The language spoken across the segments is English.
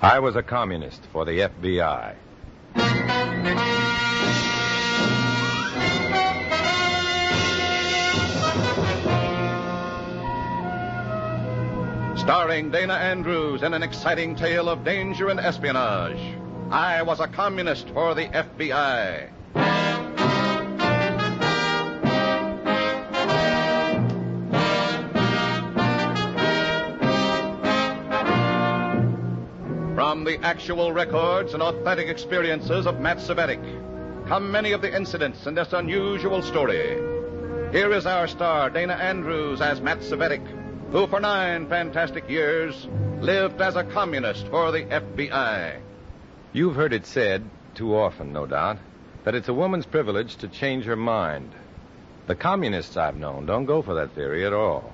I was a communist for the FBI. Starring Dana Andrews in an exciting tale of danger and espionage. I was a communist for the FBI. From the actual records and authentic experiences of Matt Cvetic come many of the incidents in this unusual story. Here is our star, Dana Andrews, as Matt Cvetic, who for 9 fantastic years lived as a communist for the FBI. You've heard it said, too often, no doubt, that it's a woman's privilege to change her mind. The communists I've known don't go for that theory at all.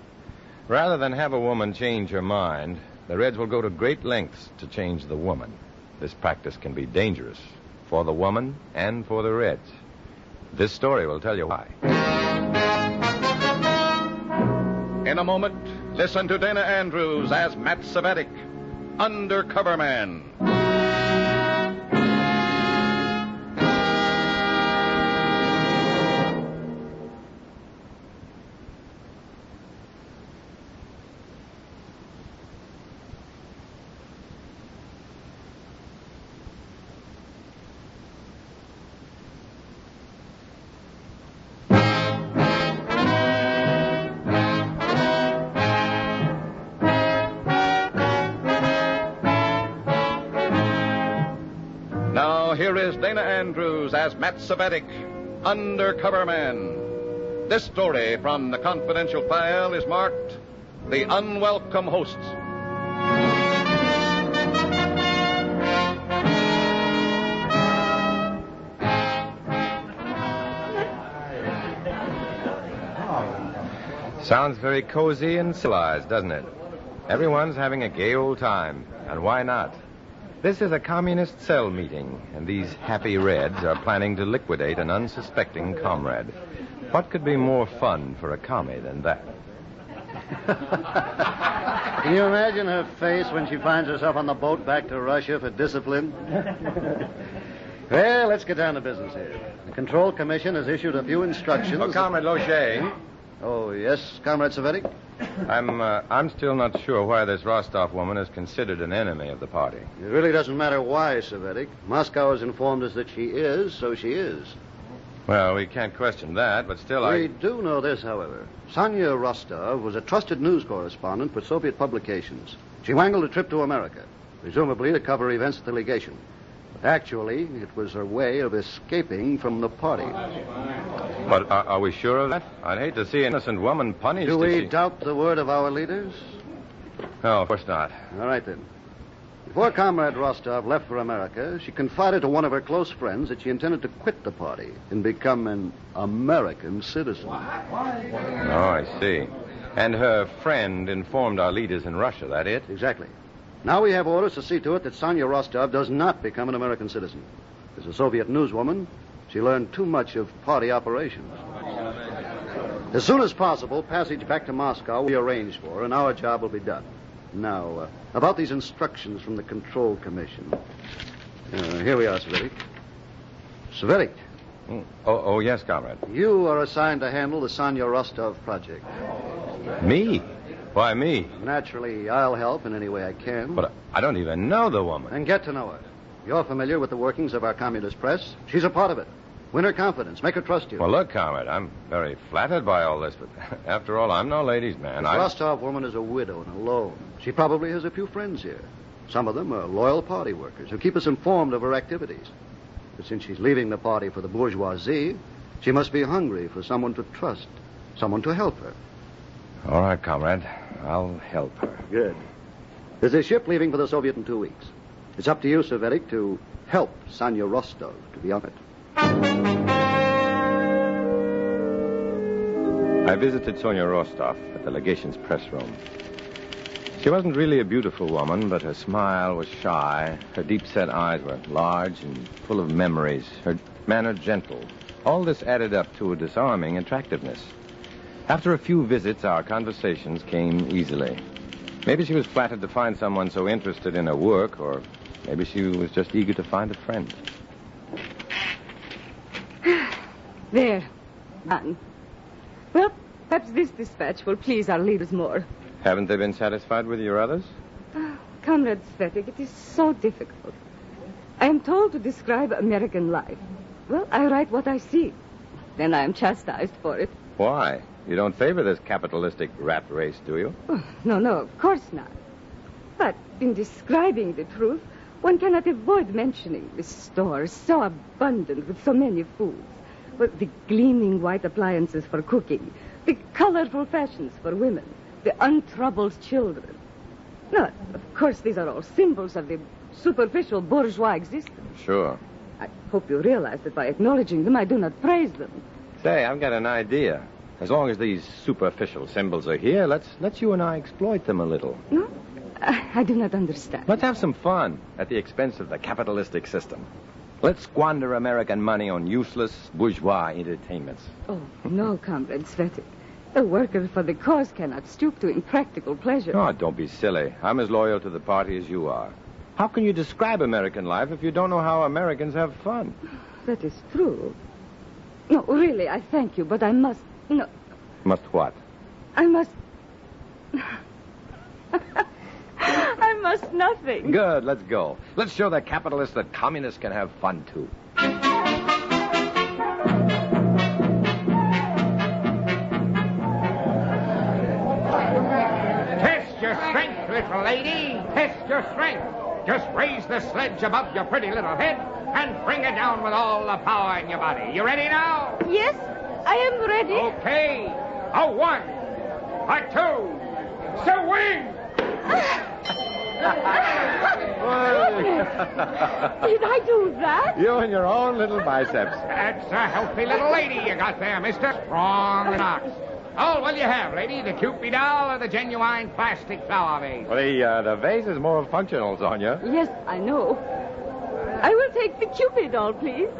Rather than have a woman change her mind, the Reds will go to great lengths to change the woman. This practice can be dangerous for the woman and for the Reds. This story will tell you why. In a moment, listen to Dana Andrews as Matt Cvetic, Undercover Man. Here is Dana Andrews as Matt Cvetic, Undercover Man. This story from the confidential file is marked The Unwelcome Hosts. Sounds very cozy and civilized, doesn't it? Everyone's having a gay old time, and why not? This is a communist cell meeting, and these happy Reds are planning to liquidate an unsuspecting comrade. What could be more fun for a commie than that? Can you imagine her face when she finds herself on the boat back to Russia for discipline? Well, let's get down to business here. The Control Commission has issued a few instructions. Oh, Comrade Lochet. Oh, yes, Comrade Cvetic? I'm still not sure why this Rostov woman is considered an enemy of the party. It really doesn't matter why, Cvetic. Moscow has informed us that she is, so she is. Well, we can't question that, but still We do know this, however. Sonia Rostov was a trusted news correspondent for Soviet publications. She wangled a trip to America, presumably to cover events at the legation. But actually, it was her way of escaping from the party. But are we sure of that? I'd hate to see an innocent woman punished. Do we doubt the word of our leaders? No, of course not. All right, then. Before Comrade Rostov left for America, she confided to one of her close friends that she intended to quit the party and become an American citizen. Oh, I see. And her friend informed our leaders in Russia, that it? Exactly. Now we have orders to see to it that Sonia Rostov does not become an American citizen. As a Soviet newswoman, she learned too much of party operations. As soon as possible, passage back to Moscow will be arranged for, and our job will be done. Now, about these instructions from the Control Commission. Here we are, Cvetic. Cvetic. Oh, yes, Comrade. You are assigned to handle the Sonia Rostov project. Me? Why me? Naturally, I'll help in any way I can. But I don't even know the woman. And get to know her. You're familiar with the workings of our communist press. She's a part of it. Win her confidence. Make her trust you. Well, look, Comrade, I'm very flattered by all this, but after all, I'm no ladies' man. This Rostov woman is a widow and alone. She probably has a few friends here. Some of them are loyal party workers who keep us informed of her activities. But since she's leaving the party for the bourgeoisie, she must be hungry for someone to trust, someone to help her. All right, Comrade. I'll help her. Good. There's a ship leaving for the Soviet in 2 weeks. It's up to you, Cvetic, to help Sonia Rostov to be on it. I visited Sonia Rostov at the legation's press room. She wasn't really a beautiful woman, but her smile was shy. Her deep-set eyes were large and full of memories. Her manner gentle. All this added up to a disarming attractiveness. After a few visits, our conversations came easily. Maybe she was flattered to find someone so interested in her work, or Maybe she was just eager to find a friend. There. Done. Well, perhaps this dispatch will please our leaders more. Haven't they been satisfied with your others? Comrade Cvetic, it is so difficult. I am told to describe American life. Well, I write what I see. Then I am chastised for it. Why? You don't favor this capitalistic rat race, do you? Oh, no, of course not. But in describing the truth, one cannot avoid mentioning the stores so abundant with so many foods. With the gleaming white appliances for cooking, the colorful fashions for women, the untroubled children. No, of course, these are all symbols of the superficial bourgeois existence. Sure. I hope you realize that by acknowledging them, I do not praise them. Say, I've got an idea. As long as these superficial symbols are here, let's you and I exploit them a little. No? I do not understand. Let's have some fun at the expense of the capitalistic system. Let's squander American money on useless bourgeois entertainments. Oh, no, Comrade Cvetic. A worker for the cause cannot stoop to impractical pleasure. Oh, don't be silly. I'm as loyal to the party as you are. How can you describe American life if you don't know how Americans have fun? That is true. No, really, I thank you, but I must... No. Must what? I must... I must nothing. Good, let's go. Let's show the capitalists that communists can have fun, too. Test your strength, little lady. Test your strength. Just raise the sledge above your pretty little head and bring it down with all the power in your body. You ready now? Yes, I am ready. Okay. A 1, a 2, swing! Did I do that? You and your own little biceps. That's a healthy little lady you got there, mister. Strong knocks. Oh, what will you have, lady? The Cupid doll or the genuine plastic flower vase? Well, the vase is more functional, Sonia. Yes, I know. I will take the Cupid doll, please.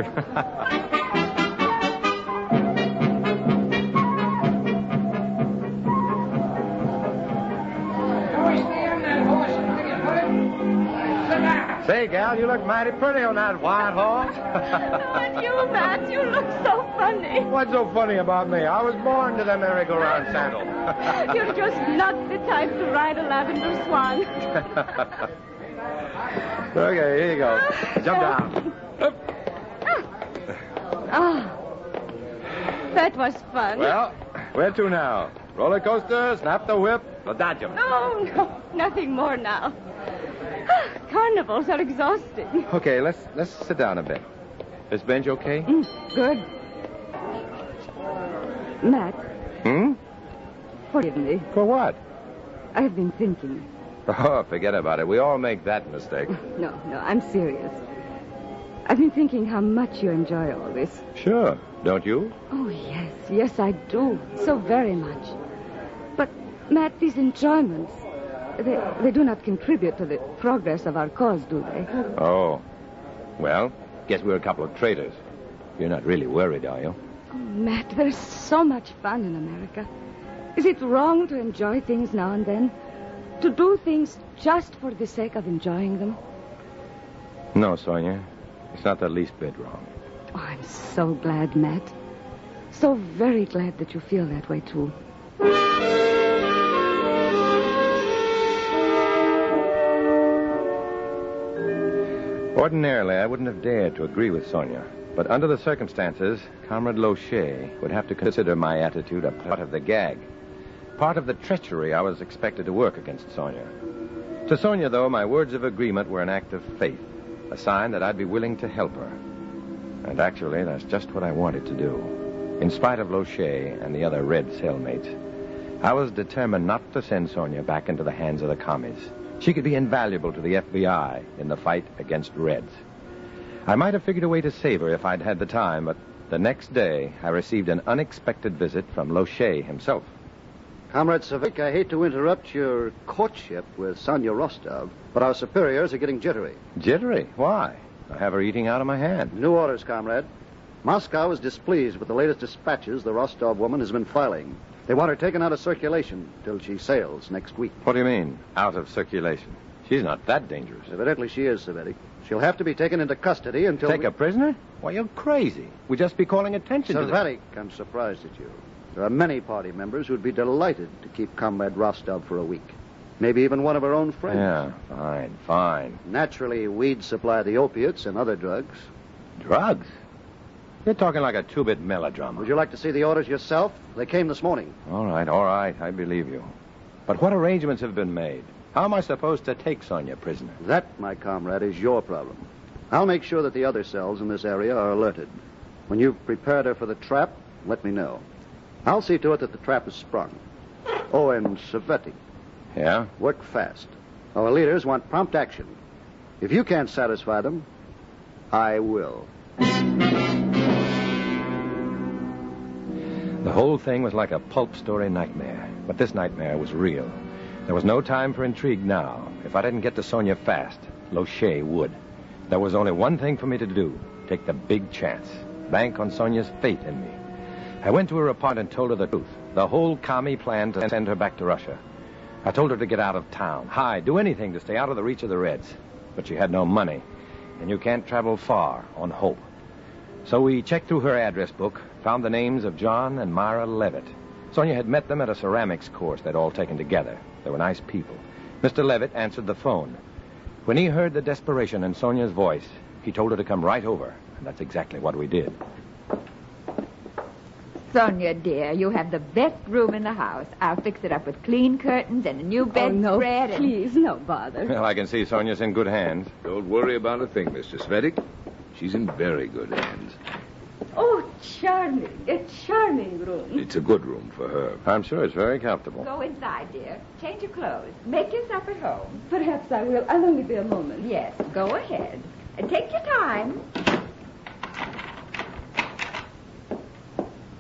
Say, gal, you look mighty pretty on that white horse. And you, Matt, you look so funny. What's so funny about me? I was born to the merry-go-round saddle. You're just not the type to ride a lavender swan. Okay, here you go. Jump down. That was fun. Well, where to now? Roller coaster, snap the whip, adagio. No, nothing more now. Carnivals are exhausting. Okay, let's sit down a bit. This bench okay? Good. Matt. Forgive me. For what? I have been thinking. Oh, forget about it. We all make that mistake. No, I'm serious. I've been thinking how much you enjoy all this. Sure. Don't you? Oh, yes, I do. So very much. But, Matt, these enjoyments, they do not contribute to the progress of our cause, do they? Oh. Well, guess we're a couple of traitors. You're not really worried, are you? Oh, Matt, there's so much fun in America. Is it wrong to enjoy things now and then? To do things just for the sake of enjoying them? No, Sonia. It's not the least bit wrong. Oh, I'm so glad, Matt. So very glad that you feel that way, too. Ordinarily, I wouldn't have dared to agree with Sonia. But under the circumstances, Comrade Lochet would have to consider my attitude a part of the gag. Part of the treachery I was expected to work against Sonia. To Sonia, though, my words of agreement were an act of faith. A sign that I'd be willing to help her. And actually, that's just what I wanted to do. In spite of Lochet and the other Red cellmates, I was determined not to send Sonia back into the hands of the commies. She could be invaluable to the FBI in the fight against Reds. I might have figured a way to save her if I'd had the time, but the next day I received an unexpected visit from Lochet himself. Comrade Cvetic, I hate to interrupt your courtship with Sonia Rostov, but our superiors are getting jittery. Jittery? Why? I have her eating out of my hand. New orders, comrade. Moscow is displeased with the latest dispatches the Rostov woman has been filing. They want her taken out of circulation till she sails next week. What do you mean, out of circulation? She's not that dangerous. Evidently she is, Cvetic. She'll have to be taken into custody until... Take a prisoner? Why, you're crazy. We'd just be calling attention to Cvetic, I'm surprised at you. There are many party members who'd be delighted to keep Comrade Rostov for a week. Maybe even one of her own friends. Yeah, fine. Naturally, we'd supply the opiates and other drugs. Drugs? You're talking like a two-bit melodrama. Would you like to see the orders yourself? They came this morning. All right. I believe you. But what arrangements have been made? How am I supposed to take Sonia prisoner? That, my comrade, is your problem. I'll make sure that the other cells in this area are alerted. When you've prepared her for the trap, let me know. I'll see to it that the trap is sprung. Oh, and Cvetic. Yeah? Work fast. Our leaders want prompt action. If you can't satisfy them, I will. The whole thing was like a pulp story nightmare. But this nightmare was real. There was no time for intrigue now. If I didn't get to Sonia fast, Lochet would. There was only one thing for me to do. Take the big chance. Bank on Sonia's faith in me. I went to her apartment and told her the truth. The whole commie plan to send her back to Russia. I told her to get out of town, hide, do anything to stay out of the reach of the Reds. But she had no money, and you can't travel far on hope. So we checked through her address book, found the names of John and Myra Levitt. Sonia had met them at a ceramics course they'd all taken together. They were nice people. Mr. Levitt answered the phone. When he heard the desperation in Sonia's voice, he told her to come right over, and that's exactly what we did. Sonia, dear, you have the best room in the house. I'll fix it up with clean curtains and a new bedspread. Oh, no, please, no bother. Well, I can see Sonia's in good hands. Don't worry about a thing, Mr. Cvetic. She's in very good hands. Oh, charming. A charming room. It's a good room for her. I'm sure it's very comfortable. Go inside, dear. Change your clothes. Make yourself at home. Perhaps I will. I'll only be a moment. Yes, go ahead. And take your time.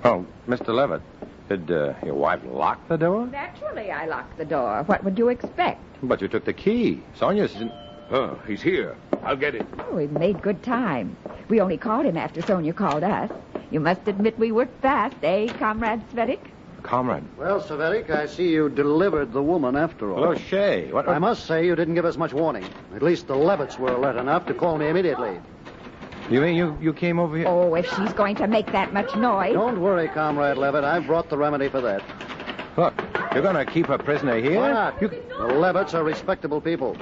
Oh, Mr. Levitt, did your wife lock the door? Naturally, I locked the door. What would you expect? But you took the key. Sonia's... Oh, he's here. I'll get it. Oh, we've made good time. We only called him after Sonia called us. You must admit we worked fast, eh, Comrade Cvetic? Comrade. Well, Cvetic, I see you delivered the woman after all. Lochet, what... I must say you didn't give us much warning. At least the Levitts were alert enough to call me immediately. You mean you came over here? Oh, if she's going to make that much noise. Don't worry, Comrade Levitt. I've brought the remedy for that. Look, you're going to keep a prisoner here? Why not? The Levitts are respectable people.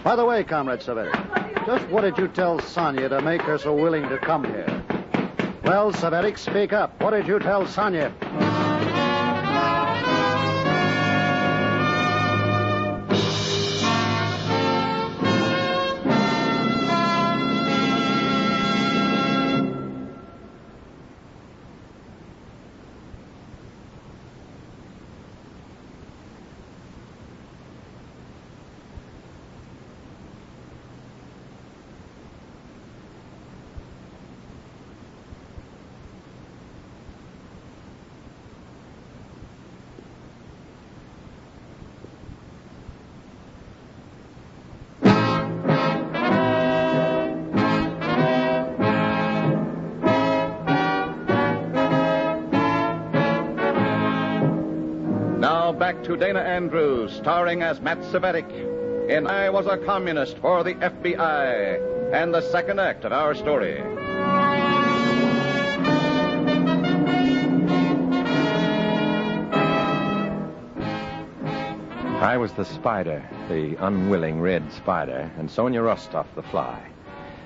By the way, Comrade Cvetic, just what did you tell Sonia to make her so willing to come here? Well, Cvetic, speak up. What did you tell Sonia? Back to Dana Andrews, starring as Matt Cvetic in I Was a Communist for the FBI, and the second act of our story. I was the spider, the unwilling red spider, and Sonia Rostov the fly.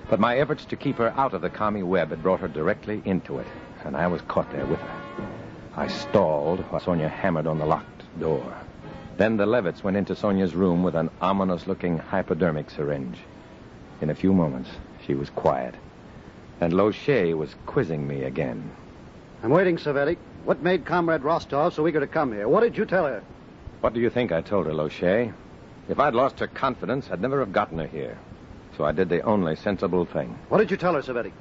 But my efforts to keep her out of the commie web had brought her directly into it, and I was caught there with her. I stalled while Sonia hammered on the locked door. Then the Levitts went into Sonia's room with an ominous-looking hypodermic syringe. In a few moments, she was quiet, and Lochet was quizzing me again. I'm waiting, Cvetic. What made Comrade Rostov so eager to come here? What did you tell her? What do you think I told her, Lochet? If I'd lost her confidence, I'd never have gotten her here. So I did the only sensible thing. What did you tell her, Cvetic?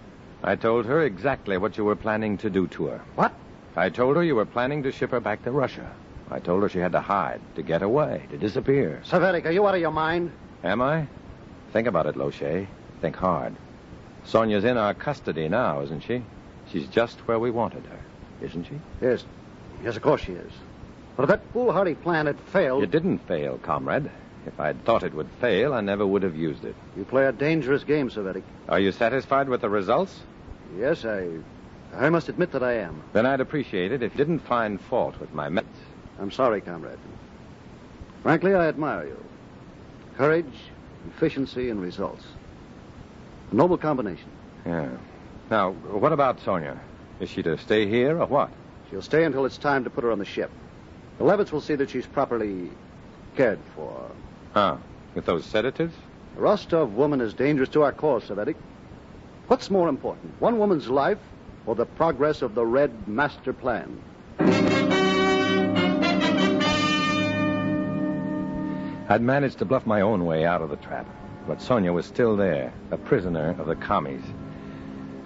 I told her exactly what you were planning to do to her. What? I told her you were planning to ship her back to Russia. I told her she had to hide, to get away, to disappear. Cvetic, are you out of your mind? Am I? Think about it, Lochet. Think hard. Sonia's in our custody now, isn't she? She's just where we wanted her, isn't she? Yes. Yes, of course she is. But if that foolhardy plan had failed... It didn't fail, comrade. If I'd thought it would fail, I never would have used it. You play a dangerous game, Cvetic. Are you satisfied with the results? Yes, I must admit that I am. Then I'd appreciate it if you didn't find fault with my methods. I'm sorry, comrade. Frankly, I admire you. Courage, efficiency, and results. A noble combination. Yeah. Now, what about Sonia? Is she to stay here or what? She'll stay until it's time to put her on the ship. The Levitts will see that she's properly cared for. Ah, with those sedatives? The Rostov woman is dangerous to our cause, Cvetic. What's more important, one woman's life or the progress of the Red Master Plan? I'd managed to bluff my own way out of the trap, but Sonia was still there, a prisoner of the commies.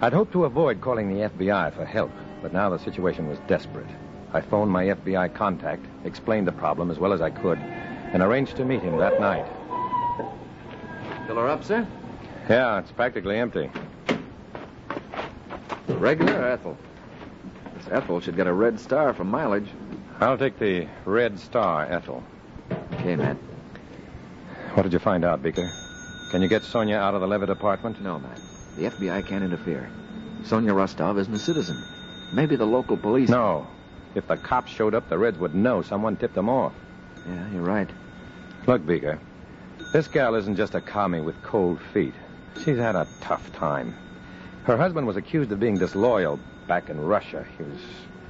I'd hoped to avoid calling the FBI for help, but now the situation was desperate. I phoned my FBI contact, explained the problem as well as I could, and arranged to meet him that night. Fill her up, sir? Yeah, it's practically empty. Regular or Ethel? This Ethel should get a red star for mileage. I'll take the Red Star, Ethel. Okay, Matt. What did you find out, Beaker? Can you get Sonia out of the Levitt apartment? No, Matt. The FBI can't interfere. Sonia Rostov isn't a citizen. Maybe the local police... No. If the cops showed up, the Reds would know someone tipped them off. Yeah, you're right. Look, Beaker, this gal isn't just a commie with cold feet. She's had a tough time. Her husband was accused of being disloyal back in Russia.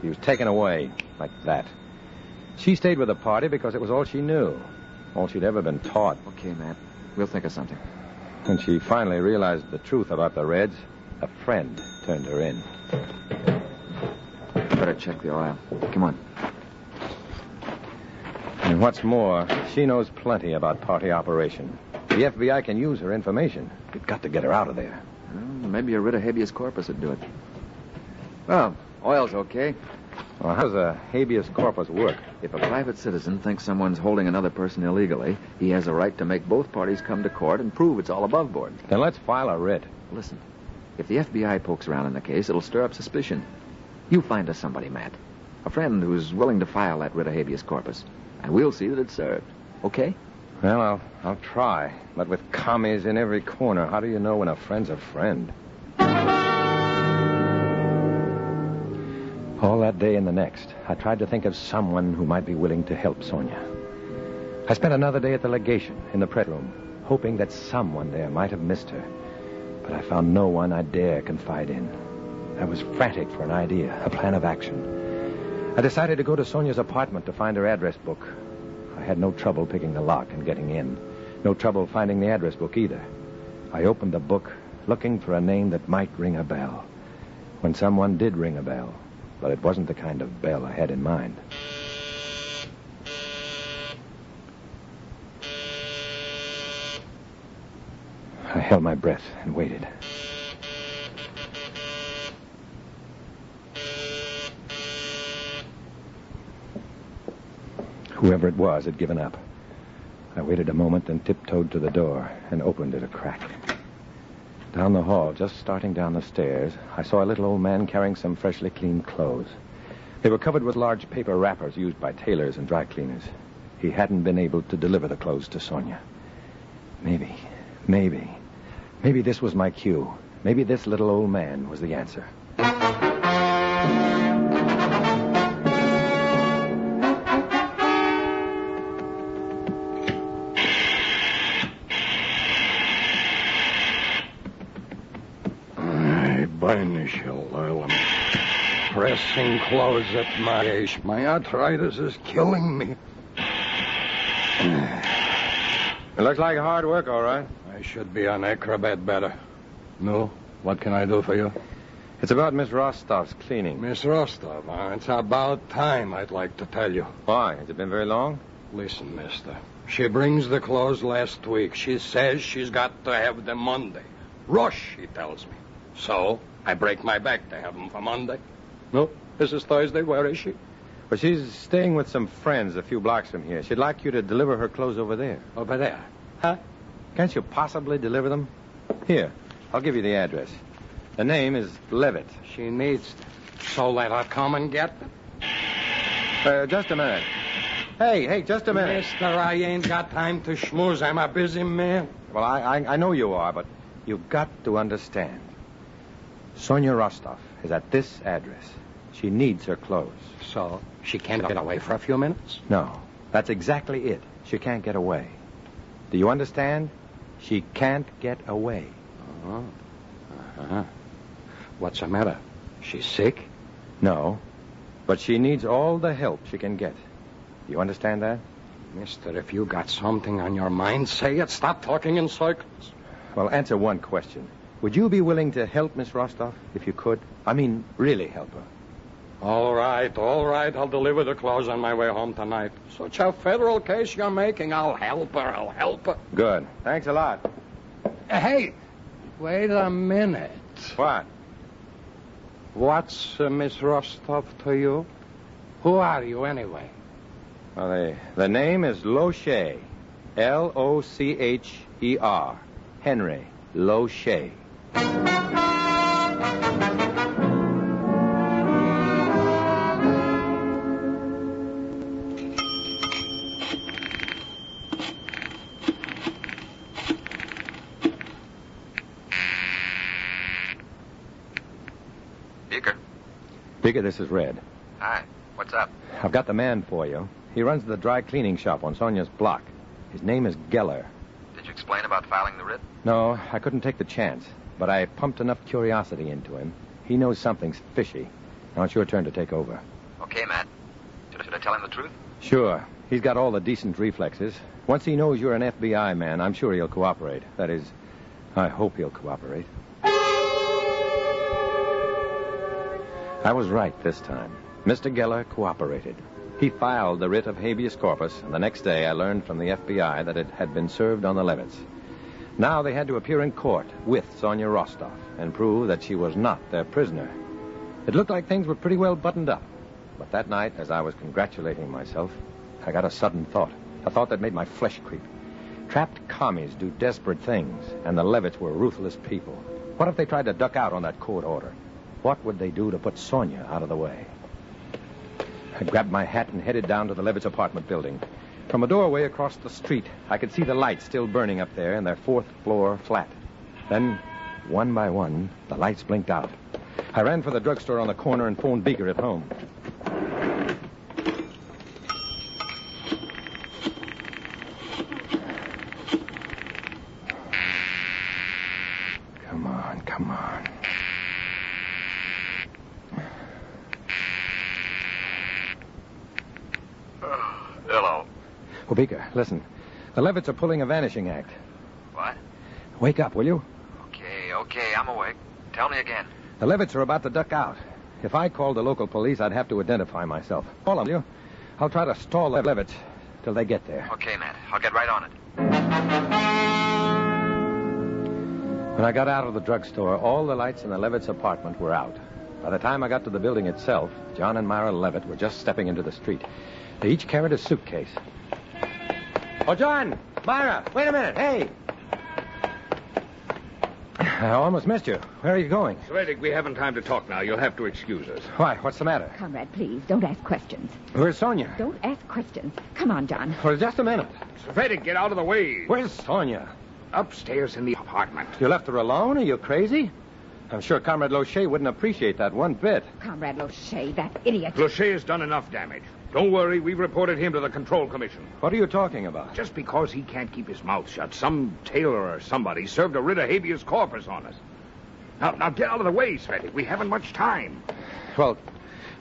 He was taken away like that. She stayed with the party because it was all she knew, all she'd ever been taught. Okay, Matt. We'll think of something. When she finally realized the truth about the Reds, a friend turned her in. Better check the oil. Come on. And what's more, she knows plenty about party operation. The FBI can use her information. We've got to get her out of there. Well, maybe a writ of habeas corpus would do it. Well, oil's okay. Well, how does a habeas corpus work? If a private citizen thinks someone's holding another person illegally, he has a right to make both parties come to court and prove it's all above board. Then let's file a writ. Listen, if the FBI pokes around in the case, it'll stir up suspicion. You find us somebody, Matt. A friend who's willing to file that writ of habeas corpus. And we'll see that it's served. Okay? Well, I'll try. But with commies in every corner, how do you know when a friend's a friend? All that day and the next, I tried to think of someone who might be willing to help Sonia. I spent another day at the legation in the press room, hoping that someone there might have missed her. But I found no one I dare confide in. I was frantic for an idea, a plan of action. I decided to go to Sonia's apartment to find her address book. I had no trouble picking the lock and getting in. No trouble finding the address book either. I opened the book, looking for a name that might ring a bell. When someone did ring a bell, but it wasn't the kind of bell I had in mind. I held my breath and waited. Whoever it was had given up. I waited a moment and tiptoed to the door and opened it a crack. Down the hall, just starting down the stairs, I saw a little old man carrying some freshly cleaned clothes. They were covered with large paper wrappers used by tailors and dry cleaners. He hadn't been able to deliver the clothes to Sonia. Maybe this was my cue. Maybe this little old man was the answer. I'm pressing clothes at my age. My arthritis is killing me. It looks like hard work, all right. I should be on acrobat better. No? What can I do for you? It's about Miss Rostov's cleaning. Miss Rostov, it's about time, I'd like to tell you. Why? Has it been very long? Listen, mister. She brings the clothes last week. She says she's got to have them Monday. Rush, she tells me. So, I break my back to have them for Monday. No, this is Thursday. Where is she? Well, she's staying with some friends a few blocks from here. She'd like you to deliver her clothes over there. Over there? Huh? Can't you possibly deliver them? Here, I'll give you the address. The name is Levitt. She needs to. So let her come and get them? Just a minute. Hey, just a minute. Mister, I ain't got time to schmooze. I'm a busy man. Well, I know you are, but you've got to understand. Sonia Rostov is at this address. She needs her clothes. So, she can't get away for a few minutes? No, that's exactly it. She can't get away. Do you understand? She can't get away. Oh. Uh-huh. What's the matter? She's sick? No, but she needs all the help she can get. You understand that? Mister, if you got something on your mind, say it. Stop talking in circles. Well, answer one question. Would you be willing to help Miss Rostov if you could? I mean, really help her. All right. I'll deliver the clothes on my way home tonight. Such a federal case you're making. I'll help her. Good. Thanks a lot. Hey, wait a minute. What? What's Miss Rostov to you? Who are you, anyway? Well, the name is Locher. Locher. Henry Locher. Beaker, this is Red. Hi. What's up? I've got the man for you. He runs the dry cleaning shop on Sonia's block. His name is Geller. Did you explain about filing the writ? No, I couldn't take the chance, but I pumped enough curiosity into him. He knows something's fishy. Now it's your turn to take over. Okay, Matt. Should I tell him the truth? Sure. He's got all the decent reflexes. Once he knows you're an FBI man, I'm sure he'll cooperate. That is, I hope he'll cooperate. I was right this time. Mr. Geller cooperated. He filed the writ of habeas corpus, and the next day I learned from the FBI that it had been served on the Levitts. Now they had to appear in court with Sonia Rostov and prove that she was not their prisoner. It looked like things were pretty well buttoned up. But that night, as I was congratulating myself, I got a sudden thought. A thought that made my flesh creep. Trapped commies do desperate things, and the Levitts were ruthless people. What if they tried to duck out on that court order? What would they do to put Sonia out of the way? I grabbed my hat and headed down to the Levitts' apartment building. From a doorway across the street, I could see the lights still burning up there in their fourth-floor flat. Then, one by one, the lights blinked out. I ran for the drugstore on the corner and phoned Beaker at home. Come on. Hello. Oh, Beaker, listen. The Levitts are pulling a vanishing act. What? Wake up, will you? Okay, I'm awake. Tell me again. The Levitts are about to duck out. If I called the local police, I'd have to identify myself. Call them, will you? I'll try to stall the Levitts till they get there. Okay, Matt. I'll get right on it. When I got out of the drugstore, all the lights in the Levitts' apartment were out. By the time I got to the building itself, John and Myra Levitt were just stepping into the street. They each carried a suitcase. Oh, John! Myra! Wait a minute! Hey! I almost missed you. Where are you going? Cvetic, we haven't time to talk now. You'll have to excuse us. Why? What's the matter? Comrade, please, don't ask questions. Where's Sonia? Don't ask questions. Come on, John. For just a minute. Cvetic, get out of the way. Where's Sonia? Upstairs in the apartment. You left her alone? Are you crazy? I'm sure Comrade Locher wouldn't appreciate that one bit. Comrade Locher, that idiot. Locher has done enough damage. Don't worry, we've reported him to the Control Commission. What are you talking about? Just because he can't keep his mouth shut, some tailor or somebody served a writ of habeas corpus on us. Now get out of the way, Cvetic. We haven't much time. Well,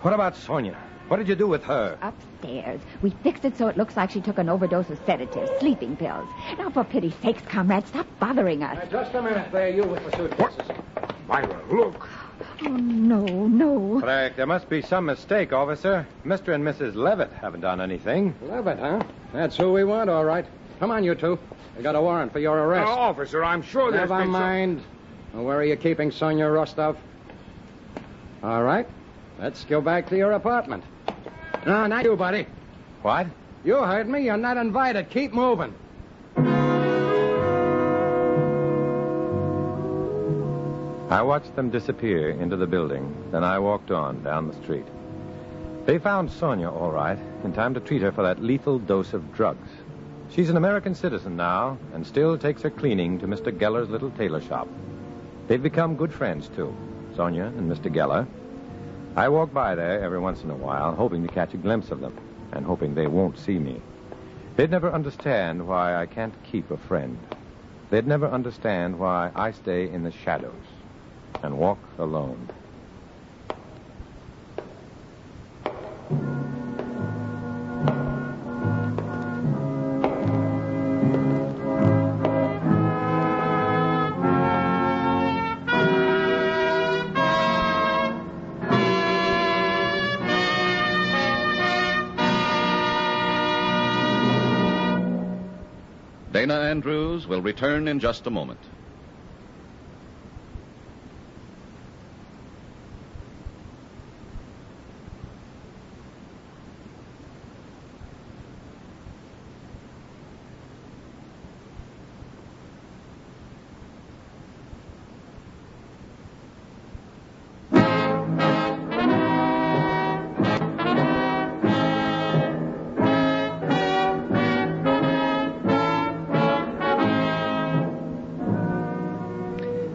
what about Sonia? What did you do with her? Upstairs. We fixed it so it looks like she took an overdose of sedatives, sleeping pills. Now, for pity's sakes, comrade, stop bothering us. Just a minute there, you with the suitcases. Myra, look. Oh, no. Frank, there must be some mistake, officer. Mr. and Mrs. Levitt haven't done anything. Levitt, huh? That's who we want, all right. Come on, you two. We got a warrant for your arrest. Officer, I'm sure there's Never been mind. Well, where are you keeping Sonia Rostov? All right. Let's go back to your apartment. No, not you, buddy. What? You heard me. You're not invited. Keep moving. I watched them disappear into the building. Then I walked on down the street. They found Sonia all right, in time to treat her for that lethal dose of drugs. She's an American citizen now, and still takes her cleaning to Mr. Geller's little tailor shop. They've become good friends, too, Sonia and Mr. Geller. I walk by there every once in a while, hoping to catch a glimpse of them, and hoping they won't see me. They'd never understand why I can't keep a friend. They'd never understand why I stay in the shadows and walk alone. Dana Andrews will return in just a moment.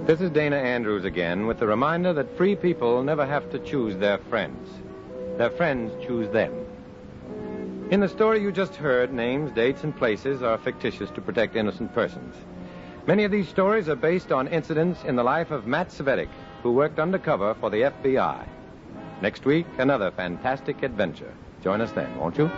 This is Dana Andrews again with the reminder that free people never have to choose their friends. Their friends choose them. In the story you just heard, names, dates, and places are fictitious to protect innocent persons. Many of these stories are based on incidents in the life of Matt Cvetic, who worked undercover for the FBI. Next week, another fantastic adventure. Join us then, won't you?